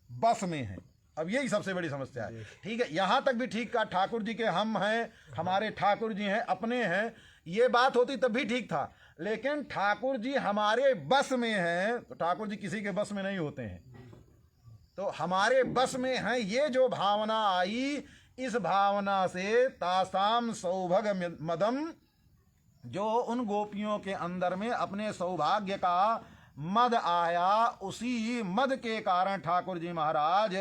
बस में हैं। अब यही सबसे बड़ी समस्या है। ठीक है, यहाँ तक भी ठीक का ठाकुर जी के हम हैं, हमारे ठाकुर जी हैं, अपने हैं, ये बात होती तब भी ठीक था, लेकिन ठाकुर जी हमारे बस में हैं, तो ठाकुर जी किसी के बस में नहीं होते हैं, तो हमारे बस में हैं। ये जो भावना आई, इस भावना से तासाम सौभग मदम, जो उन गोपियों के अंदर में अपने सौभाग्य का मद आया, उसी मद के कारण ठाकुर जी महाराज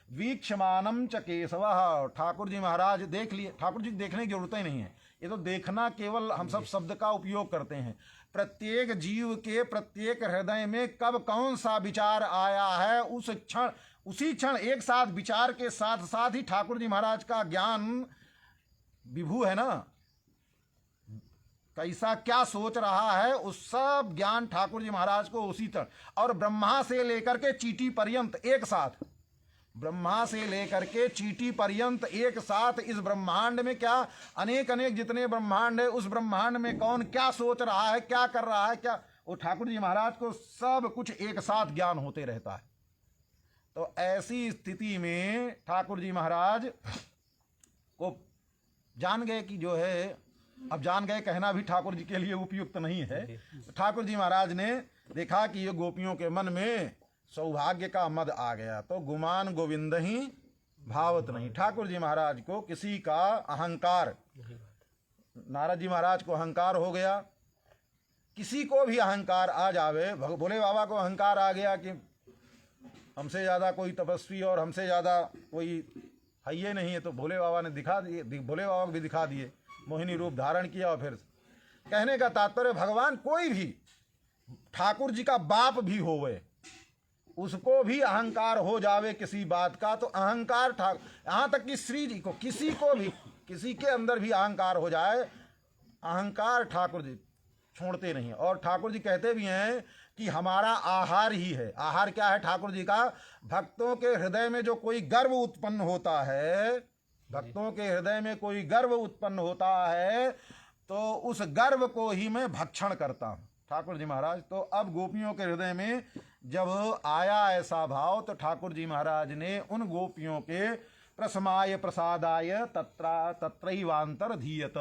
वीक्षमानम च केशव, ठाकुर जी महाराज देख लिए। ठाकुर जी देखने की जरूरत ही नहीं है, ये तो देखना केवल हम सब शब्द का उपयोग करते हैं। प्रत्येक जीव के प्रत्येक हृदय में कब कौन सा विचार आया है, उस क्षण उसी क्षण एक साथ विचार के साथ साथ ही ठाकुर जी महाराज का ज्ञान विभू है ना, कैसा क्या सोच रहा है, उस सब ज्ञान ठाकुर जी महाराज को उसी तरह। और ब्रह्मा से लेकर के चीटी पर्यंत एक साथ, ब्रह्मा से लेकर के चीटी पर्यंत एक साथ, इस ब्रह्मांड में क्या अनेक अनेक जितने ब्रह्मांड है, उस ब्रह्मांड में कौन क्या सोच रहा है, क्या कर रहा है, क्या, वो ठाकुर जी महाराज को सब कुछ एक साथ ज्ञान होते रहता है। तो ऐसी स्थिति में ठाकुर जी महाराज को जान गए कि जो है, अब जान गए कहना भी ठाकुर जी के लिए उपयुक्त नहीं है। ठाकुर जी महाराज ने देखा कि ये गोपियों के मन में सौभाग्य का मद आ गया, तो गुमान गोविंद ही भावत नहीं। ठाकुर जी महाराज को किसी का अहंकार, नारद जी महाराज को अहंकार हो गया, किसी को भी अहंकार आ जावे, भोले बाबा को अहंकार आ गया कि हमसे ज़्यादा कोई तपस्वी और हमसे ज़्यादा कोई है ये नहीं है, तो भोले बाबा ने दिखा दिए, भोले बाबा को भी दिखा दिए, मोहिनी रूप धारण किया। और फिर कहने का तात्पर्य, भगवान कोई भी, ठाकुर जी का बाप भी होवे, उसको भी अहंकार हो जावे किसी बात का, तो अहंकार यहाँ तक कि श्री जी को, किसी को भी, किसी के अंदर भी अहंकार हो जाए, अहंकार ठाकुर जी छोड़ते नहीं। और ठाकुर जी कहते भी हैं कि हमारा आहार ही है। आहार क्या है ठाकुर जी का? भक्तों के हृदय में जो कोई गर्व उत्पन्न होता है, भक्तों के हृदय में कोई गर्व उत्पन्न होता है, तो उस गर्व को ही मैं भक्षण करता हूँ, ठाकुर जी महाराज। तो अब गोपियों के हृदय में जब आया ऐसा भाव, तो ठाकुर जी महाराज ने उन गोपियों के प्रसमाय प्रसादाय तत्रैवांतर धीयत,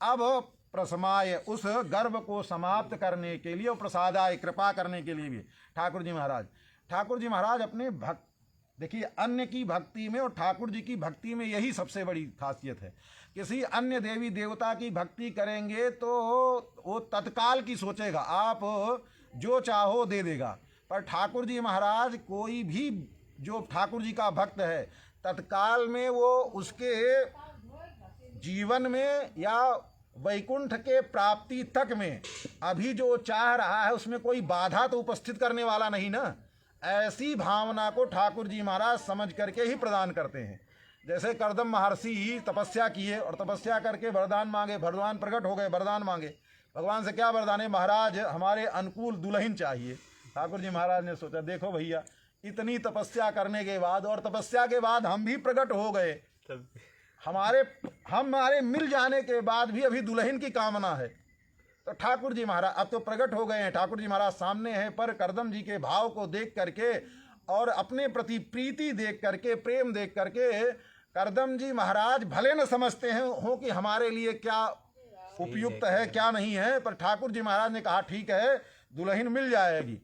अब प्रसमाय उस गर्व को समाप्त करने के लिए और प्रसादाय कृपा करने के लिए भी ठाकुर जी महाराज अपने भक्त, देखिए अन्य की भक्ति में और ठाकुर जी की भक्ति में यही सबसे बड़ी खासियत है। किसी अन्य देवी देवता की भक्ति करेंगे तो वो तत्काल की सोचेगा, आप जो चाहो दे देगा, पर ठाकुर जी महाराज कोई भी जो ठाकुर जी का भक्त है, तत्काल में वो उसके जीवन में या वैकुंठ के प्राप्ति तक में अभी जो चाह रहा है उसमें कोई बाधा तो उपस्थित करने वाला नहीं ना। ऐसी भावना को ठाकुर जी महाराज समझ करके ही प्रदान करते हैं। जैसे कर्दम महर्षि तपस्या किए और तपस्या करके वरदान मांगे, भगवान प्रकट हो गए, वरदान मांगे, भगवान से क्या वरदान है? महाराज हमारे अनुकूल दुल्हन चाहिए। ठाकुर जी महाराज ने सोचा, देखो भैया इतनी तपस्या करने के बाद और तपस्या के बाद हम भी प्रकट हो गए, हमारे मिल जाने के बाद भी अभी दुल्हन की कामना है। तो ठाकुर जी महाराज अब तो प्रकट हो गए हैं, ठाकुर जी महाराज सामने हैं, पर करदम जी के भाव को देख करके और अपने प्रति प्रीति देख करके, प्रेम देख करके करदम जी महाराज भले न समझते हैं हो कि हमारे लिए क्या उपयुक्त है क्या नहीं है, पर ठाकुर जी महाराज ने कहा ठीक है दुल्हन मिल जाएगी,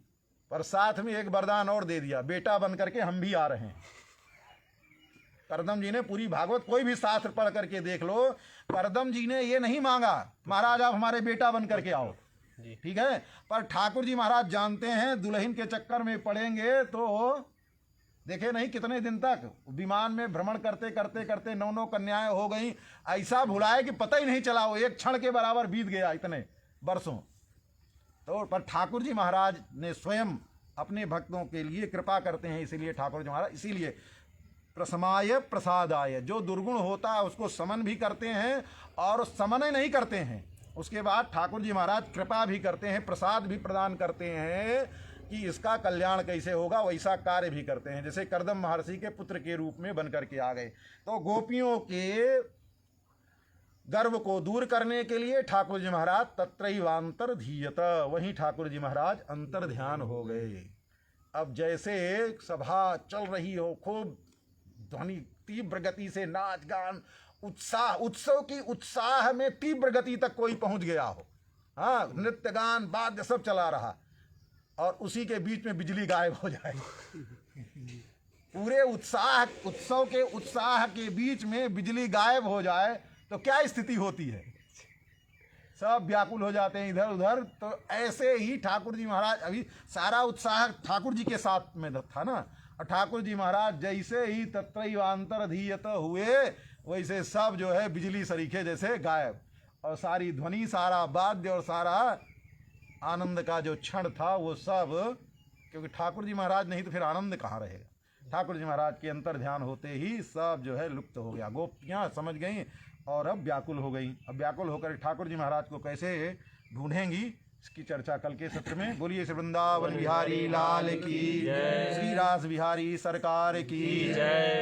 पर साथ में एक वरदान और दे दिया, बेटा बन करके हम भी आ रहे हैं। करदम जी ने पूरी भागवत कोई भी शास्त्र पढ़ करके देख लो, करदम जी ने ये नहीं मांगा महाराज आप हमारे बेटा बन करके आओ, ठीक है, पर ठाकुर जी महाराज जानते हैं दुल्हन के चक्कर में पड़ेंगे तो देखे नहीं कितने दिन तक विमान में भ्रमण करते करते करते 9 कन्याएं हो गई, ऐसा भुलाए कि पता ही नहीं चला, वो एक क्षण के बराबर बीत गया इतने वर्षों। तो पर ठाकुर जी महाराज ने स्वयं अपने भक्तों के लिए कृपा करते हैं। इसीलिए ठाकुर जी महाराज, इसीलिए प्रसमाय प्रसादाय, जो दुर्गुण होता है उसको समन भी करते हैं और समन नहीं करते हैं, उसके बाद ठाकुर जी महाराज कृपा भी करते हैं, प्रसाद भी प्रदान करते हैं कि इसका कल्याण कैसे होगा, वैसा कार्य भी करते हैं। जैसे कर्दम महर्षि के पुत्र के रूप में बन करके आ गए, तो गोपियों के गर्व को दूर करने के लिए ठाकुर जी महाराज तत्रैवांतर धीयत, वहीं ठाकुर जी महाराज अंतर ध्यान हो गए। अब जैसे सभा चल रही हो, खूब ध्वनि तीव्र गति से नाच गान उत्साह, उत्सव की उत्साह में तीव्र गति तक कोई पहुंच गया हो, हाँ, नृत्य गान वाद्य सब चला रहा, और उसी के बीच में बिजली गायब हो जाए। पूरे उत्साह, उत्सव के उत्साह के बीच में बिजली गायब हो जाए तो क्या स्थिति होती है, सब व्याकुल हो जाते हैं इधर उधर। तो ऐसे ही ठाकुर जी महाराज, अभी सारा उत्साह ठाकुर जी के साथ में था ना, और ठाकुर जी महाराज जैसे ही तत्रैवांतर धीयत हुए, वैसे सब जो है बिजली सरीखे जैसे गायब, और सारी ध्वनि, सारा वाद्य और सारा आनंद का जो क्षण था वो सब, क्योंकि ठाकुर जी महाराज नहीं तो फिर आनंद कहाँ रहेगा। ठाकुर जी महाराज के अंतर ध्यान होते ही सब जो है लुप्त हो गया। गोपियाँ समझ गई और अब व्याकुल हो गई। अब व्याकुल होकर ठाकुर जी महाराज को कैसे ढूंढेंगी, इसकी चर्चा कल के सत्र में। बोलिए श्री वृंदावन बिहारी लाल की, श्री रास बिहारी सरकार की,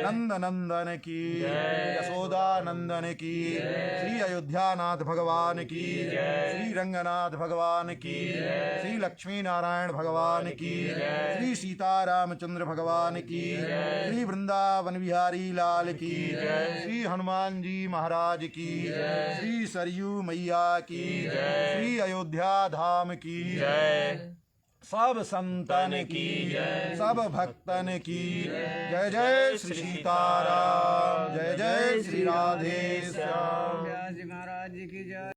नंद नंदन की, यशोदा नंदन की, श्री अयोध्यानाथ भगवान की, श्री रंगनाथ भगवान की, श्री लक्ष्मी नारायण भगवान की, श्री सीतारामचंद्र भगवान की, श्री वृंदावन बिहारी लाल की, श्री हनुमान जी महाराज की, श्री सरयू मैया की, श्री अयोध्या धाम की जय, सब संतन की जय, सब भक्तन की जय। जय श्री सीताराम, जय जय श्री राधे श्याम। महाराज की जय।